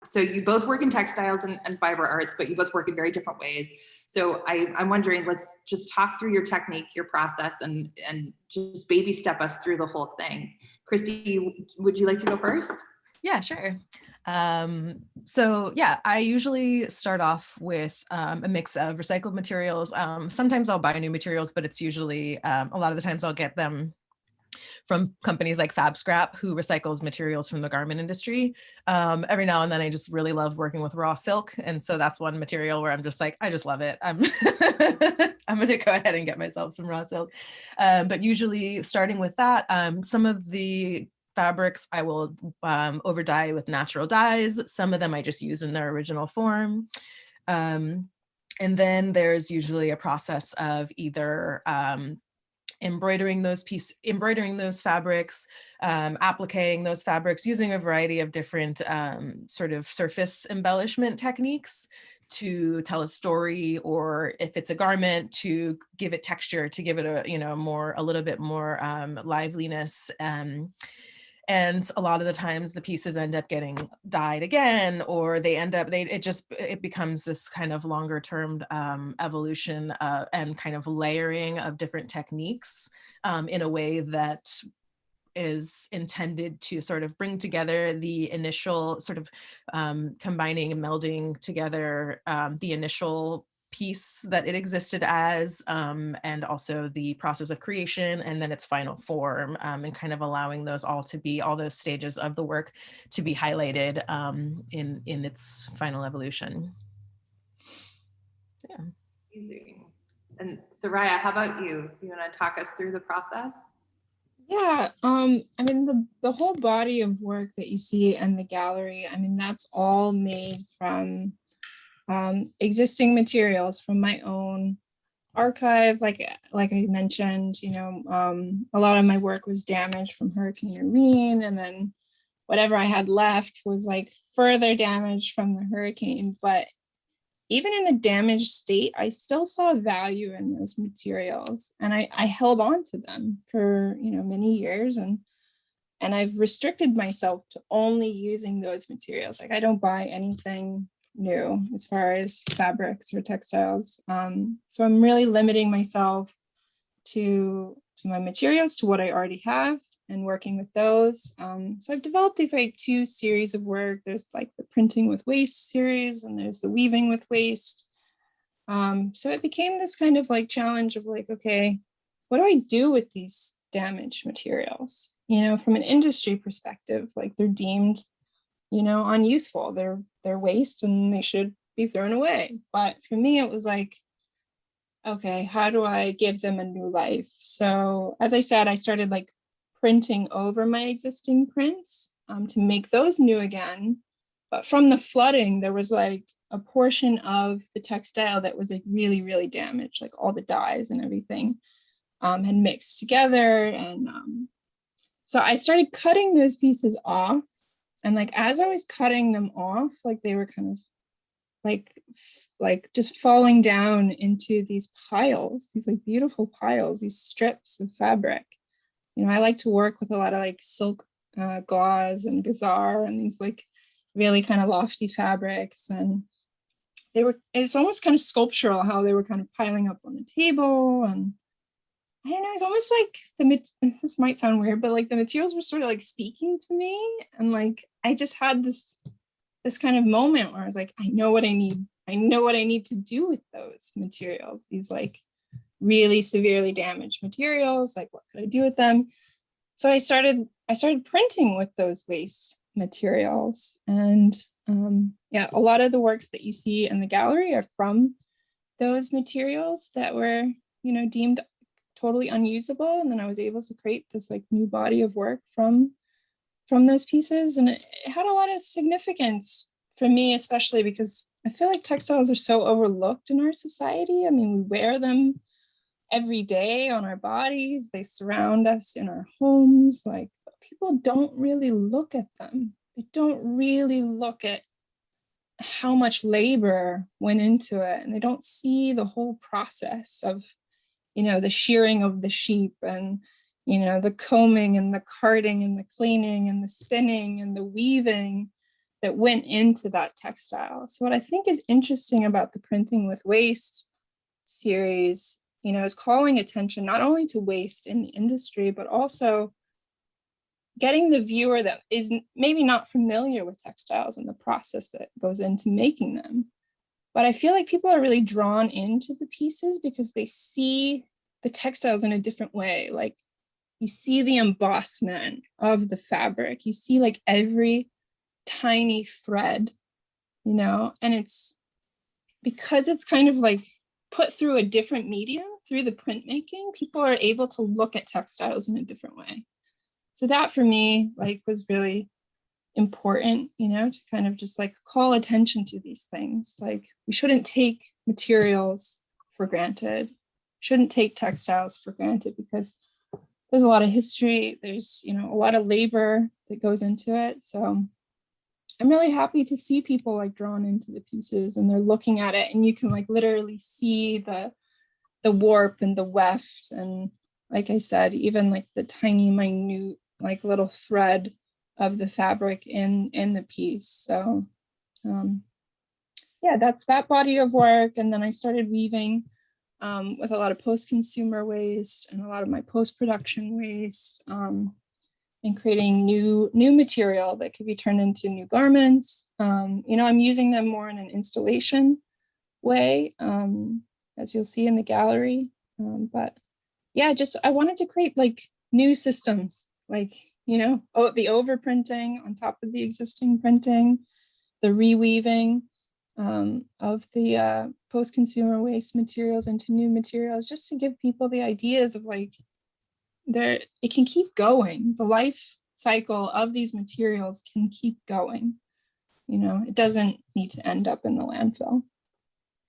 So you both work in textiles and fiber arts, but you both work in very different ways. So I'm wondering, let's just talk through your technique, your process, and just baby step us through the whole thing. Christi, would you like to go first? Yeah, sure. So yeah, I usually start off with a mix of recycled materials. Sometimes I'll buy new materials, but it's usually, a lot of the times I'll get them from companies like Fab Scrap, who recycles materials from the garment industry. Every now and then I just really love working with raw silk. And so that's one material where I'm just like, I just love it. I'm going to go ahead and get myself some raw silk. But usually starting with that, some of the fabrics I will over dye with natural dyes. Some of them I just use in their original form. And then there's usually a process of either embroidering those fabrics, appliquing those fabrics, using a variety of different sort of surface embellishment techniques to tell a story, or if it's a garment, to give it texture, to give it a little bit more liveliness. And a lot of the times the pieces end up getting dyed again, or it becomes this kind of longer term evolution and kind of layering of different techniques in a way that is intended to sort of bring together the initial sort of combining and melding together the initial piece that it existed as, and also the process of creation, and then its final form, and kind of allowing all those stages of the work to be highlighted in its final evolution. Yeah. Amazing. And Sariah, how about you? You want to talk us through the process? Yeah, I mean, the whole body of work that you see in the gallery, I mean, that's all made from existing materials from my own archive. Like I mentioned, a lot of my work was damaged from Hurricane Irene, and then whatever I had left was like further damaged from the hurricane. But even in the damaged state, I still saw value in those materials, and I held on to them for many years, and I've restricted myself to only using those materials. Like I don't buy anything new as far as fabrics or textiles. So I'm really limiting myself to my materials, to what I already have, and working with those. So I've developed these like 2 series of work. There's like the printing with waste series, and there's the weaving with waste. So it became this kind of like challenge of like, okay, what do I do with these damaged materials? From an industry perspective, like they're deemed unuseful. They're waste and they should be thrown away. But for me, it was like, okay, how do I give them a new life? So as I said, I started like printing over my existing prints to make those new again. But from the flooding, there was like a portion of the textile that was like really, really damaged, like all the dyes and everything had mixed together. And so I started cutting those pieces off. And like, as I was cutting them off, like they were kind of like just falling down into these piles, these like beautiful piles, these strips of fabric. I like to work with a lot of like silk gauze and gazar and these like really kind of lofty fabrics. And it's almost kind of sculptural how they were kind of piling up on the table. And I don't know, it's almost like this might sound weird, but like the materials were sort of like speaking to me. And like, I just had this kind of moment where I was like, I know what I need. I know what I need to do with those materials, these like really severely damaged materials. Like, what could I do with them? So I started printing with those waste materials. And yeah, a lot of the works that you see in the gallery are from those materials that were, deemed totally unusable. And then I was able to create this like new body of work from those pieces. And it had a lot of significance for me, especially because I feel like textiles are so overlooked in our society. I mean, we wear them every day on our bodies. They surround us in our homes. Like, people don't really look at them. They don't really look at how much labor went into it. And they don't see the whole process of, the shearing of the sheep and, the combing and the carding and the cleaning and the spinning and the weaving that went into that textile. So what I think is interesting about the Printing with Waste series, is calling attention not only to waste in the industry, but also getting the viewer that is maybe not familiar with textiles and the process that goes into making them. But I feel like people are really drawn into the pieces because they see the textiles in a different way. Like, you see the embossment of the fabric, you see like every tiny thread, and it's because it's kind of like put through a different medium, through the printmaking, people are able to look at textiles in a different way. So that for me, like, was really important, to kind of just like call attention to these things. Like, we shouldn't take materials for granted, shouldn't take textiles for granted, because there's a lot of history, there's, a lot of labor that goes into it. So I'm really happy to see people like drawn into the pieces and they're looking at it, and you can like literally see the warp and the weft, and like I said, even like the tiny minute like little thread of the fabric in the piece. So yeah, that's that body of work. And then I started weaving with a lot of post-consumer waste and a lot of my post-production waste, and creating new material that could be turned into new garments. I'm using them more in an installation way, as you'll see in the gallery. But yeah, I wanted to create like new systems, like, the overprinting on top of the existing printing, the reweaving of the post-consumer waste materials into new materials, just to give people the ideas of like, it can keep going. The life cycle of these materials can keep going. It doesn't need to end up in the landfill.